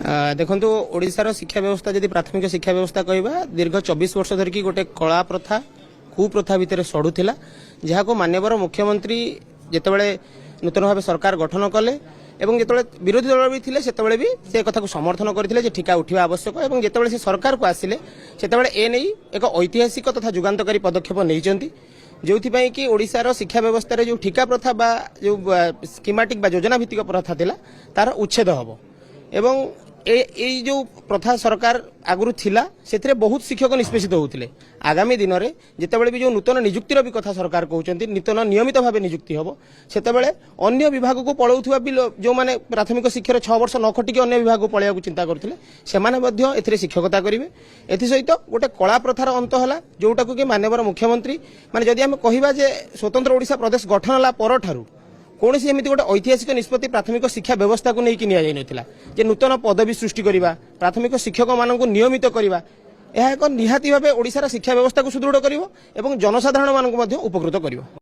देखो ओडिशार शिक्षा व्यवस्था जदि प्राथमिक शिक्षा व्यवस्था कहवा दीर्घ 24 वर्ष धरिकी गोटे कला प्रथा कुप्रथा भितर सड़ूला जहाँ को माननीय मुख्यमंत्री जितेबाला नूतन भाव सरकार गठन कले एवं जिते विरोधी दल भी थे से भी से कथा को समर्थन करते ठिका उठा आवश्यक और जिते से सरकार को आसिले से एक ऐतिहासिक तथा जुगान्तकारी पदक्षेप नहीं जो कि ओडिशार शिक्षा व्यवस्था जो ठिका प्रथा बा जो स्कीमेटिक बा योजना भित्तिक प्रथा थिला तार उच्छेद हम एवं ए जो प्रथा सरकार आगुरी थिला से बहुत शिक्षक निष्पेषित होते आगामी दिन में जितेबाला भी जो नूतन निजुक्तिर भी कथा सरकार कहते नूतन नियमित भाव निजुक्ति हम से अन्य विभाग को पलाऊा भी जो मैंने प्राथमिक शिक्षा 6 वर्ष न खटिक अन्य विभाग को पलैया चिंता करते से शिक्षकता करेंगे एसत गोटे कला प्रथार अंत है जोटा कि माननीय मुख्यमंत्री माने जदि आम कहवा स्वतंत्र ओडिशा प्रदेश गठन होला परठारु कौन एमती गोटे ऐतिहासिक निष्पत्ति प्राथमिक शिक्षा व्यवस्था को लेकिन नि नूतन पदवी सृष्टि करवा प्राथमिक शिक्षक मानक नियमित करवा यह एक निहाती भाव ओडिशार शिक्षा व्यवस्था को सुदृढ़ कर जनसाधारण मानक उपकृत कर।